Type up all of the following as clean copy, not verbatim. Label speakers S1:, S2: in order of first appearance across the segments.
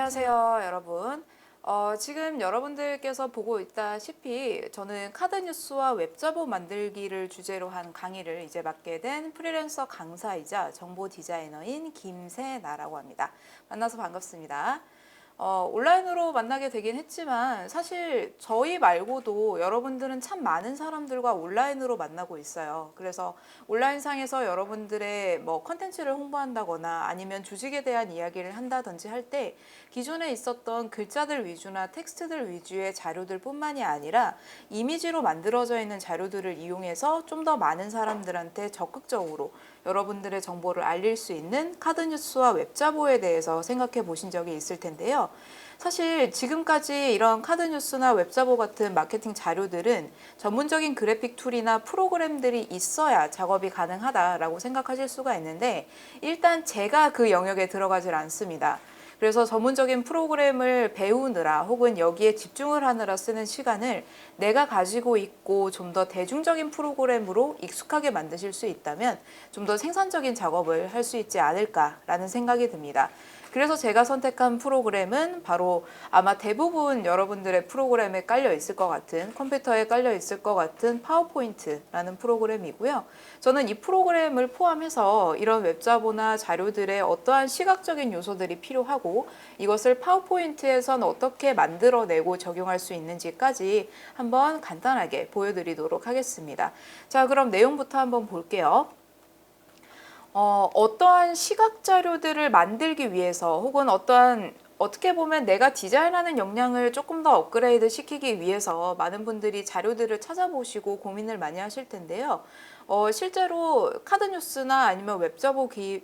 S1: 안녕하세요, 여러분. 지금 여러분들께서 보고 있다시피 저는 카드 뉴스와 웹자보 만들기를 주제로 한 강의를 이제 맡게 된 프리랜서 강사이자 정보 디자이너인 김세나라고 합니다. 만나서 반갑습니다. 온라인으로 만나게 되긴 했지만 사실 저희 말고도 여러분들은 참 많은 사람들과 온라인으로 만나고 있어요. 그래서 온라인상에서 여러분들의 뭐 컨텐츠를 홍보한다거나 아니면 주식에 대한 이야기를 한다든지 할 때 기존에 있었던 글자들 위주나 텍스트들 위주의 자료들 뿐만이 아니라 이미지로 만들어져 있는 자료들을 이용해서 좀 더 많은 사람들한테 적극적으로 여러분들의 정보를 알릴 수 있는 카드 뉴스와 웹자보에 대해서 생각해 보신 적이 있을 텐데요. 사실 지금까지 이런 카드 뉴스나 웹자보 같은 마케팅 자료들은 전문적인 그래픽 툴이나 프로그램들이 있어야 작업이 가능하다라고 생각하실 수가 있는데 일단 제가 그 영역에 들어가질 않습니다. 그래서 전문적인 프로그램을 배우느라 혹은 여기에 집중을 하느라 쓰는 시간을 내가 가지고 있고 좀 더 대중적인 프로그램으로 익숙하게 만드실 수 있다면 좀 더 생산적인 작업을 할 수 있지 않을까라는 생각이 듭니다. 그래서 제가 선택한 프로그램은 바로 아마 대부분 여러분들의 프로그램에 깔려 있을 것 같은 컴퓨터에 깔려 있을 것 같은 파워포인트라는 프로그램이고요. 저는 이 프로그램을 포함해서 이런 웹자보나 자료들의 어떠한 시각적인 요소들이 필요하고 이것을 파워포인트에선 어떻게 만들어내고 적용할 수 있는지까지 한번 간단하게 보여드리도록 하겠습니다. 자, 그럼 내용부터 한번 볼게요. 어떠한 시각 자료들을 만들기 위해서 혹은 어떻게 보면 내가 디자인하는 역량을 조금 더 업그레이드 시키기 위해서 많은 분들이 자료들을 찾아보시고 고민을 많이 하실 텐데요. 실제로 카드 뉴스나 아니면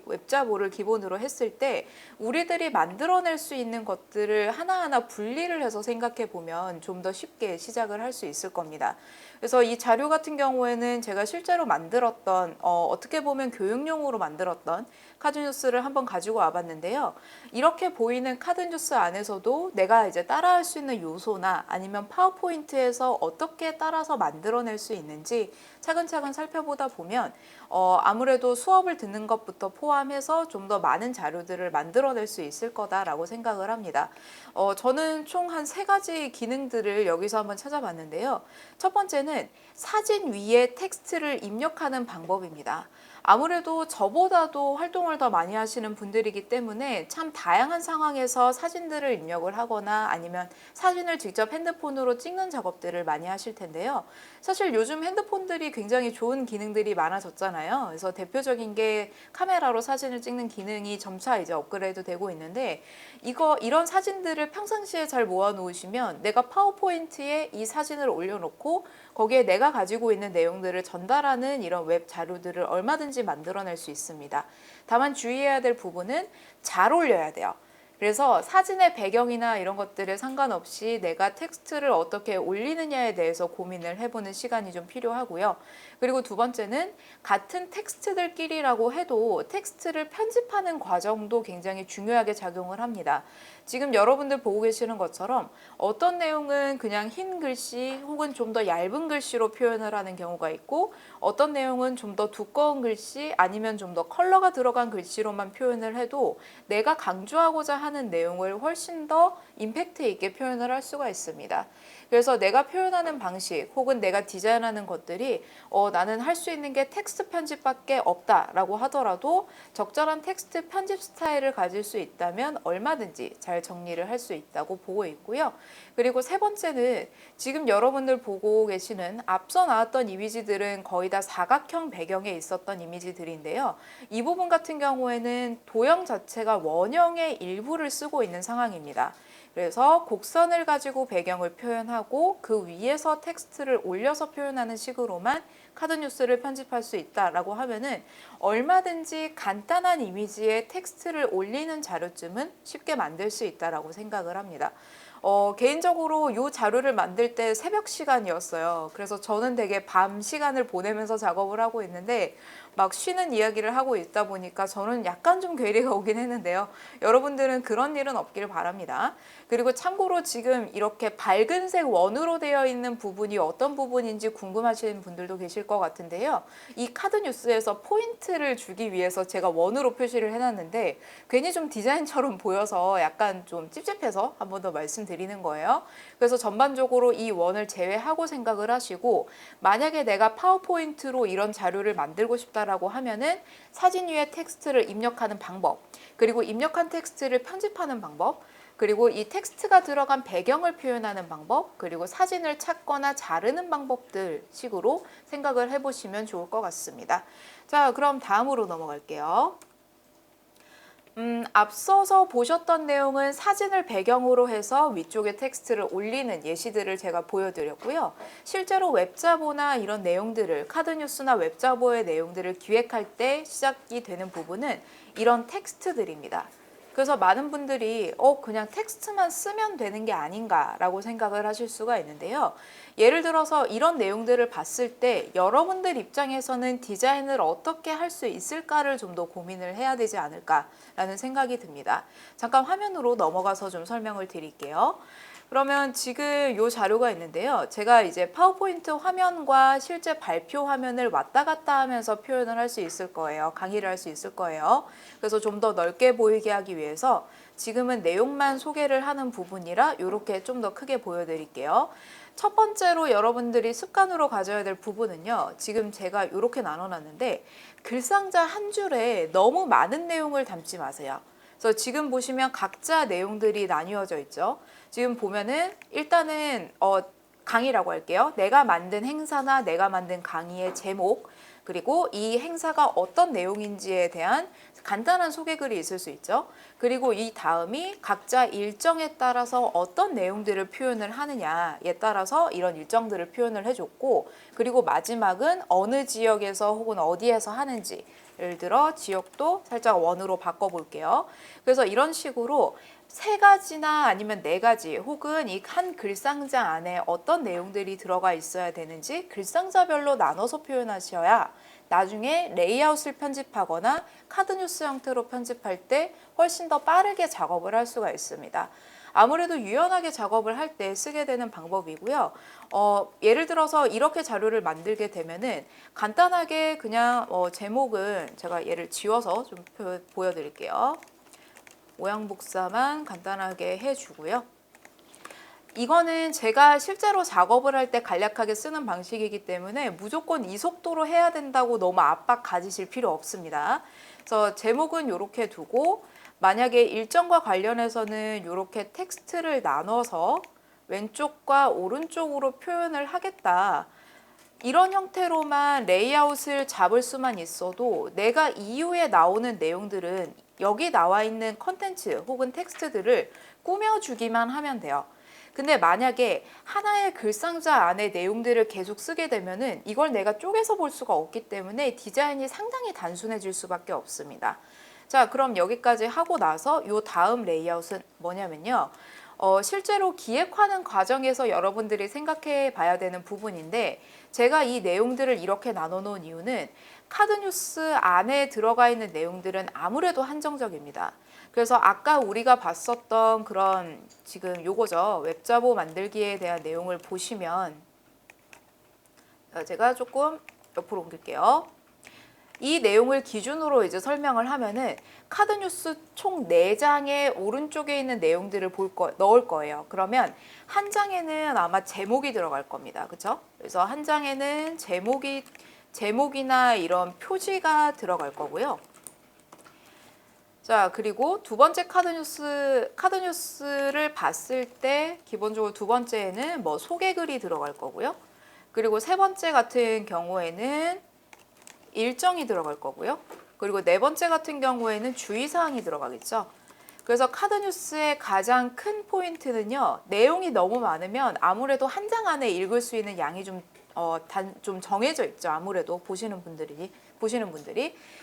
S1: 웹자보를 기본으로 했을 때 우리들이 만들어낼 수 있는 것들을 하나하나 분리를 해서 생각해 보면 좀 더 쉽게 시작을 할 수 있을 겁니다. 그래서 이 자료 같은 경우에는 제가 실제로 만들었던 어떻게 보면 교육용으로 만들었던 카드 뉴스를 한번 가지고 와봤는데요. 이렇게 보이는 카드 뉴스 안에서도 내가 이제 따라할 수 있는 요소나 아니면 파워포인트에서 어떻게 따라서 만들어낼 수 있는지 차근차근 살펴보다 보면 아무래도 수업을 듣는 것부터 포함해서 좀 더 많은 자료들을 만들어낼 수 있을 거다라고 생각을 합니다. 저는 총 한 3가지 기능들을 여기서 한번 찾아봤는데요. 첫 번째는 사진 위에 텍스트를 입력하는 방법입니다. 아무래도 저보다도 활동을 더 많이 하시는 분들이기 때문에 참 다양한 상황에서 사진들을 입력을 하거나 아니면 사진을 직접 핸드폰으로 찍는 작업들을 많이 하실 텐데요. 사실 요즘 핸드폰들이 굉장히 좋은 기능들이 많아졌잖아요. 그래서 대표적인 게 카메라로 사진을 찍는 기능이 점차 이제 업그레이드 되고 있는데 이런 사진들을 평상시에 잘 모아 놓으시면 내가 파워포인트에 이 사진을 올려놓고 거기에 내가 가지고 있는 내용들을 전달하는 이런 웹 자료들을 얼마든지 만들어낼 수 있습니다. 다만 주의해야 될 부분은 잘 올려야 돼요. 그래서 사진의 배경이나 이런 것들에 상관없이 내가 텍스트를 어떻게 올리느냐에 대해서 고민을 해보는 시간이 좀 필요하고요. 그리고 두 번째는 같은 텍스트들끼리라고 해도 텍스트를 편집하는 과정도 굉장히 중요하게 작용을 합니다. 지금 여러분들 보고 계시는 것처럼 어떤 내용은 그냥 흰 글씨 혹은 좀 더 얇은 글씨로 표현을 하는 경우가 있고 어떤 내용은 좀 더 두꺼운 글씨 아니면 좀 더 컬러가 들어간 글씨로만 표현을 해도 내가 강조하고자 하는 내용을 훨씬 더 임팩트 있게 표현을 할 수가 있습니다. 그래서 내가 표현하는 방식 혹은 내가 디자인하는 것들이 나는 할 수 있는 게 텍스트 편집밖에 없다라고 하더라도 적절한 텍스트 편집 스타일을 가질 수 있다면 얼마든지 잘 정리를 할 수 있다고 보고 있고요. 그리고 세 번째는 지금 여러분들 보고 계시는 앞서 나왔던 이미지들은 거의 다 사각형 배경에 있었던 이미지들인데요. 이 부분 같은 경우에는 도형 자체가 원형의 일부를 쓰고 있는 상황입니다. 그래서 곡선을 가지고 배경을 표현하고 그 위에서 텍스트를 올려서 표현하는 식으로만 카드 뉴스를 편집할 수 있다라고 하면은 얼마든지 간단한 이미지에 텍스트를 올리는 자료쯤은 쉽게 만들 수 있다라고 생각을 합니다. 개인적으로 이 자료를 만들 때 새벽 시간이었어요. 그래서 저는 되게 밤 시간을 보내면서 작업을 하고 있는데 막 쉬는 이야기를 하고 있다 보니까 저는 약간 좀 괴리가 오긴 했는데요. 여러분들은 그런 일은 없길 바랍니다. 그리고 참고로 지금 이렇게 밝은색 원으로 되어 있는 부분이 어떤 부분인지 궁금하신 분들도 계실 것 같은데요. 이 카드 뉴스에서 포인트를 주기 위해서 제가 원으로 표시를 해놨는데 괜히 좀 디자인처럼 보여서 약간 좀 찝찝해서 한 번 더 말씀드리는 거예요. 그래서 전반적으로 이 원을 제외하고 생각을 하시고 만약에 내가 파워포인트로 이런 자료를 만들고 싶다라고 하면은 사진 위에 텍스트를 입력하는 방법, 그리고 입력한 텍스트를 편집하는 방법, 그리고 이 텍스트가 들어간 배경을 표현하는 방법, 그리고 사진을 찾거나 자르는 방법들 식으로 생각을 해보시면 좋을 것 같습니다. 자, 그럼 다음으로 넘어갈게요. 앞서서 보셨던 내용은 사진을 배경으로 해서 위쪽에 텍스트를 올리는 예시들을 제가 보여드렸고요. 실제로 웹자보나 이런 내용들을, 카드뉴스나 웹자보의 내용들을 기획할 때 시작이 되는 부분은 이런 텍스트들입니다. 그래서 많은 분들이 그냥 텍스트만 쓰면 되는 게 아닌가라고 생각을 하실 수가 있는데요. 예를 들어서 이런 내용들을 봤을 때 여러분들 입장에서는 디자인을 어떻게 할 수 있을까를 좀 더 고민을 해야 되지 않을까라는 생각이 듭니다. 잠깐 화면으로 넘어가서 좀 설명을 드릴게요. 그러면 지금 이 자료가 있는데요. 제가 이제 파워포인트 화면과 실제 발표 화면을 왔다 갔다 하면서 표현을 할 수 있을 거예요. 강의를 할 수 있을 거예요. 그래서 좀 더 넓게 보이게 하기 위해서 지금은 내용만 소개를 하는 부분이라 이렇게 좀 더 크게 보여드릴게요. 첫 번째로 여러분들이 습관으로 가져야 될 부분은요. 지금 제가 이렇게 나눠놨는데 글상자 한 줄에 너무 많은 내용을 담지 마세요. 그래서 지금 보시면 각자 내용들이 나뉘어져 있죠. 지금 보면은 일단은 강의라고 할게요. 내가 만든 행사나 내가 만든 강의의 제목, 그리고 이 행사가 어떤 내용인지에 대한 간단한 소개글이 있을 수 있죠. 그리고 이 다음이 각자 일정에 따라서 어떤 내용들을 표현을 하느냐에 따라서 이런 일정들을 표현을 해줬고, 그리고 마지막은 어느 지역에서 혹은 어디에서 하는지, 예를 들어 지역도 살짝 원으로 바꿔볼게요. 그래서 이런 식으로 세 가지나 아니면 네 가지 혹은 이 한 글상자 안에 어떤 내용들이 들어가 있어야 되는지 글상자별로 나눠서 표현하셔야 나중에 레이아웃을 편집하거나 카드뉴스 형태로 편집할 때 훨씬 더 빠르게 작업을 할 수가 있습니다. 아무래도 유연하게 작업을 할 때 쓰게 되는 방법이고요. 예를 들어서 이렇게 자료를 만들게 되면은 간단하게 그냥 제목은 제가 얘를 지워서 좀 보여드릴게요. 모양 복사만 간단하게 해주고요. 이거는 제가 실제로 작업을 할 때 간략하게 쓰는 방식이기 때문에 무조건 이 속도로 해야 된다고 너무 압박 가지실 필요 없습니다. 그래서 제목은 이렇게 두고 만약에 일정과 관련해서는 이렇게 텍스트를 나눠서 왼쪽과 오른쪽으로 표현을 하겠다. 이런 형태로만 레이아웃을 잡을 수만 있어도 내가 이후에 나오는 내용들은 여기 나와 있는 컨텐츠 혹은 텍스트들을 꾸며주기만 하면 돼요. 근데 만약에 하나의 글상자 안에 내용들을 계속 쓰게 되면은 이걸 내가 쪼개서 볼 수가 없기 때문에 디자인이 상당히 단순해질 수밖에 없습니다. 자, 그럼 여기까지 하고 나서 요 다음 레이아웃은 뭐냐면요. 실제로 기획하는 과정에서 여러분들이 생각해 봐야 되는 부분인데 제가 이 내용들을 이렇게 나눠 놓은 이유는 카드뉴스 안에 들어가 있는 내용들은 아무래도 한정적입니다. 그래서 아까 우리가 봤었던 그런 지금 요거죠. 웹자보 만들기에 대한 내용을 보시면 제가 조금 옆으로 옮길게요. 이 내용을 기준으로 이제 설명을 하면은 카드뉴스 총 4장의 오른쪽에 있는 내용들을 넣을 거예요. 그러면 한 장에는 아마 제목이 들어갈 겁니다. 그렇죠? 그래서 한 장에는 제목이나 이런 표지가 들어갈 거고요. 자, 그리고 두 번째 카드뉴스를 봤을 때 기본적으로 두 번째에는 뭐 소개글이 들어갈 거고요. 그리고 세 번째 같은 경우에는 일정이 들어갈 거고요. 그리고 네 번째 같은 경우에는 주의사항이 들어가겠죠. 그래서 카드뉴스의 가장 큰 포인트는요. 내용이 너무 많으면 아무래도 한 장 안에 읽을 수 있는 양이 좀 정해져 있죠. 아무래도 보시는 분들이.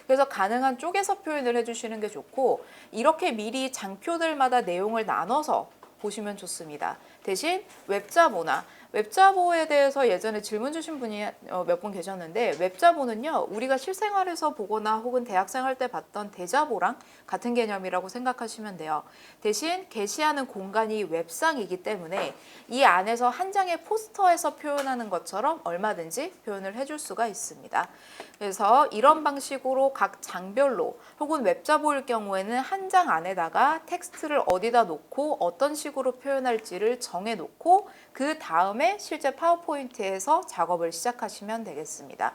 S1: 그래서 가능한 쪼개서 표현을 해주시는 게 좋고 이렇게 미리 장표들마다 내용을 나눠서 보시면 좋습니다. 대신 웹자보나 웹자보에 대해서 예전에 질문 주신 분이 몇 분 계셨는데 웹자보는요 우리가 실생활에서 보거나 혹은 대학생 할 때 봤던 대자보랑 같은 개념이라고 생각하시면 돼요. 대신 게시하는 공간이 웹상이기 때문에 이 안에서 한 장의 포스터에서 표현하는 것처럼 얼마든지 표현을 해줄 수가 있습니다. 그래서 이런 방식으로 각 장별로 혹은 웹자보일 경우에는 한 장 안에다가 텍스트를 어디다 놓고 어떤 식으로 표현할지를 정해놓고 그 다음에 실제 파워포인트에서 작업을 시작하시면 되겠습니다.